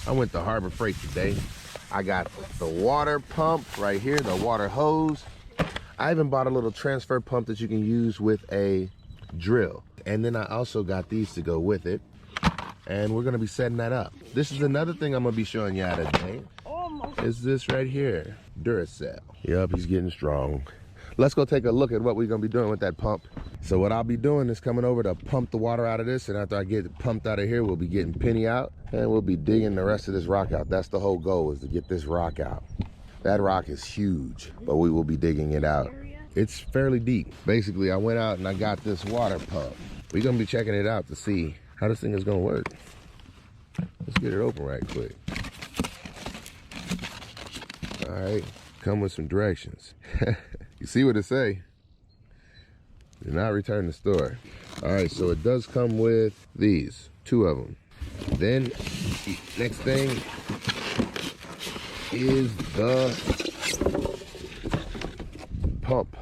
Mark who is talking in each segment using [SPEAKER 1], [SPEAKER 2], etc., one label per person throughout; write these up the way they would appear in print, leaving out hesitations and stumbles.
[SPEAKER 1] I went to Harbor Freight today. I got the water pump right here, the water hose. I even bought a little transfer pump that you can use with a drill. And then I also got these to go with it. And we're gonna be setting that up. This is another thing I'm gonna be showing you how today. Is this right here, Duracell. Yep, he's getting strong. Let's go take a look at what we're gonna be doing with that pump. So what I'll be doing is coming over to pump the water out of this, and after I get it pumped out of here, we'll be getting Penny out, and we'll be digging the rest of this rock out. That's the whole goal, is to get this rock out. That rock is huge, but we will be digging it out. It's fairly deep. Basically, I went out and I got this water pump. We're gonna be checking it out to see how this thing is gonna work. Let's get it open right quick. All right, come with some directions. You see what it say? Do not return to store. All right, so it does come with these, 2 of them. Then, next thing is the pump.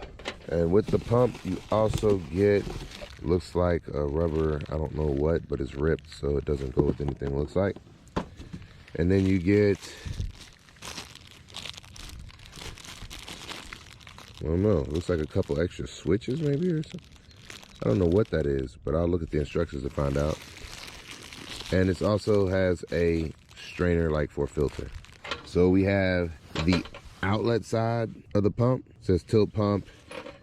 [SPEAKER 1] And with the pump, you also get, looks like a rubber, I don't know what, but it's ripped, so it doesn't go with anything it looks like. And then you get, I don't know, it looks like a couple extra switches maybe or something. I don't know what that is, but I'll look at the instructions to find out. And it also has a strainer like for filter. So we have the outlet side of the pump. It says tilt pump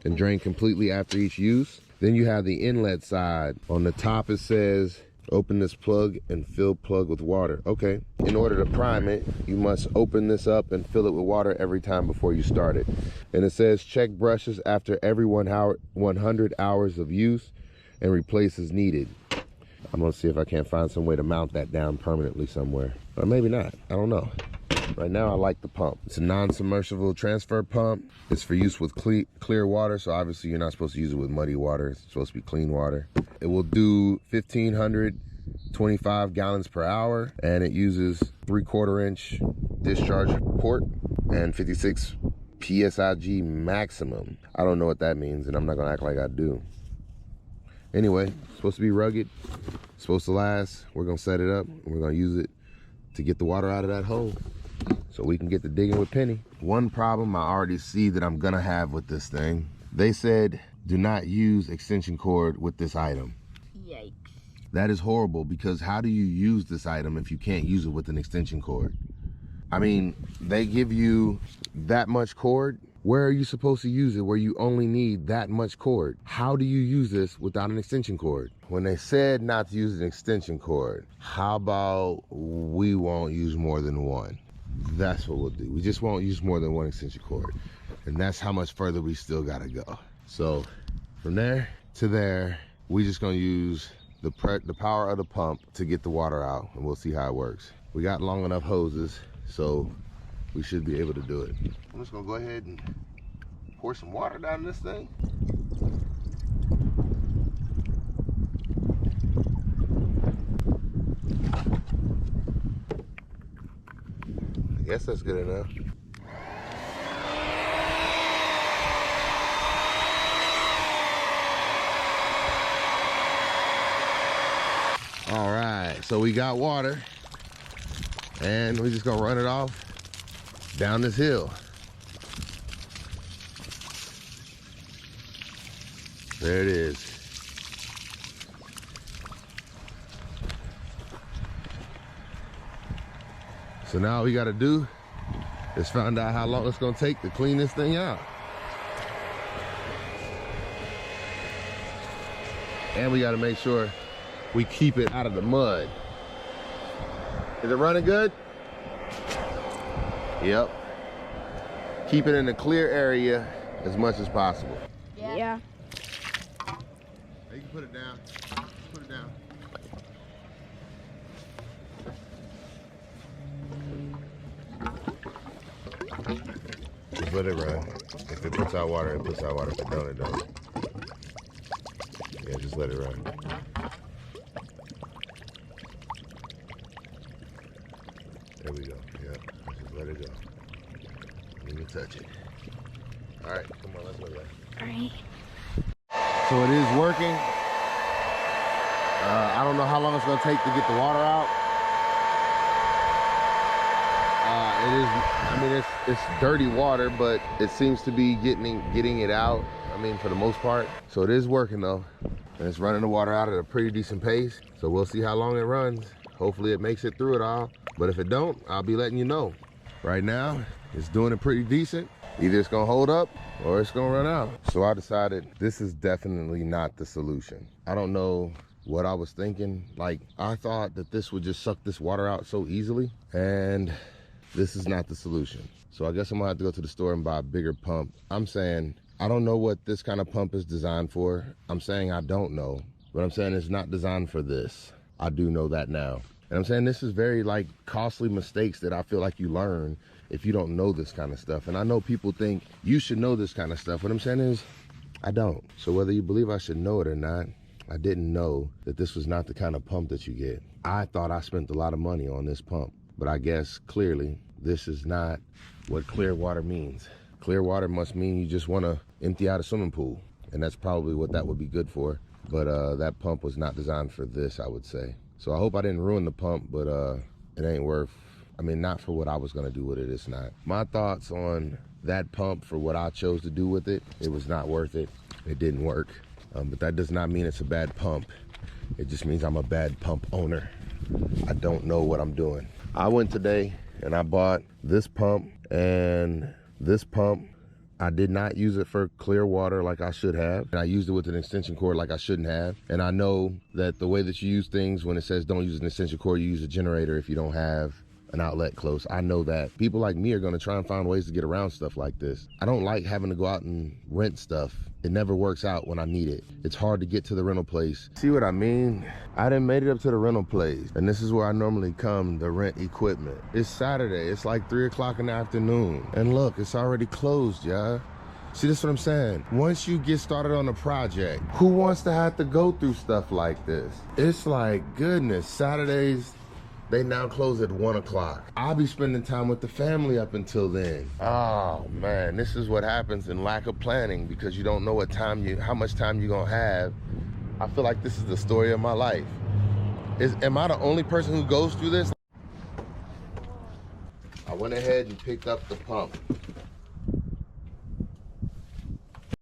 [SPEAKER 1] and drain completely after each use. Then you have the inlet side. On the top it says open this plug and fill plug with water. Okay, in order to prime it, you must open this up and fill it with water every time before you start it. And it says check brushes after every 100 hours of use and replace as needed. I'm gonna see if I can't find some way to mount that down permanently somewhere. Or maybe not, I don't know. Right now I like the pump. It's a non-submersible transfer pump. It's for use with clear water, so obviously you're not supposed to use it with muddy water. It's supposed to be clean water. It will do 1,525 gallons per hour, and it uses 3/4 inch discharge port and 56 PSIG maximum. I don't know what that means, and I'm not gonna act like I do. Anyway, it's supposed to be rugged, it's supposed to last. We're gonna set it up, and we're gonna use it to get the water out of that hole so we can get to digging with Penny. One problem I already see that I'm gonna have with this thing, they said do not use extension cord with this item.
[SPEAKER 2] Yikes.
[SPEAKER 1] That is horrible, because how do you use this item if you can't use it with an extension cord? I mean, they give you that much cord. Where are you supposed to use it where you only need that much cord? How do you use this without an extension cord? When they said not to use an extension cord, how about we won't use more than one? That's what we'll do. We just won't use more than one extension cord. And that's how much further we still gotta go. So from there to there, we just gonna use the power of the pump to get the water out, and we'll see how it works. We got long enough hoses, so we should be able to do it. I'm just gonna go ahead and pour some water down this thing. I guess that's good enough. All right, so we got water, and we're just gonna run it off down this hill. There it is. So now all we gotta do is find out how long it's gonna take to clean this thing out. And we gotta make sure we keep it out of the mud. Is it running good? Yep. Keep it in a clear area as much as possible.
[SPEAKER 2] Yeah.
[SPEAKER 1] You can put it down. Put it down. Just let it run. If it puts out water, it puts out water. If it don't, it don't. Yeah, just let it run. There we go. Yep. Just let it go. Don't even touch it. All right, come on, let's go there.
[SPEAKER 2] All right.
[SPEAKER 1] So it is working. I don't know how long it's gonna take to get the water out. mean, it's dirty water, but it seems to be getting it out. I mean, for the most part. So it is working though. And it's running the water out at a pretty decent pace. So we'll see how long it runs. Hopefully it makes it through it all. But if it don't, I'll be letting you know. Right now, it's doing it pretty decent. Either it's gonna hold up or it's gonna run out. So I decided this is definitely not the solution. I don't know what I was thinking. Like, I thought that this would just suck this water out so easily, and this is not the solution. So I guess I'm gonna have to go to the store and buy a bigger pump. I'm saying, I don't know what this kind of pump is designed for. I'm saying I don't know, but I'm saying it's not designed for this. I do know that now. And I'm saying this is very like costly mistakes that I feel like you learn if you don't know this kind of stuff. And I know people think you should know this kind of stuff. What I'm saying is, I don't. So whether you believe I should know it or not, I didn't know that this was not the kind of pump that you get. I thought I spent a lot of money on this pump, but I guess clearly this is not what clear water means. Clear water must mean you just want to empty out a swimming pool, and that's probably what that would be good for. But that pump was not designed for this, I would say. So I hope I didn't ruin the pump, but it ain't worth, I mean, not for what I was gonna do with it, it's not. My thoughts on that pump for what I chose to do with it, it was not worth it. It didn't work. But that does not mean it's a bad pump. It just means I'm a bad pump owner. I don't know what I'm doing. I went today and I bought this pump, and this pump, I did not use it for clear water like I should have. And I used it with an extension cord like I shouldn't have. And I know that the way that you use things, when it says don't use an extension cord, you use a generator if you don't have an outlet close. I know that. People like me are gonna try and find ways to get around stuff like this. I don't like having to go out and rent stuff. It never works out when I need it. It's hard to get to the rental place. See what I mean? I done made it up to the rental place, and this is where I normally come to rent equipment. It's Saturday, it's like 3 o'clock in the afternoon. And look, it's already closed, y'all. See, this is what I'm saying. Once you get started on a project, who wants to have to go through stuff like this? It's like, goodness, Saturdays, they now close at 1 o'clock. I'll be spending time with the family up until then. Oh man, this is what happens in lack of planning, because you don't know how much time you're gonna have. I feel like this is the story of my life. Am I the only person who goes through this? I went ahead and picked up the pump.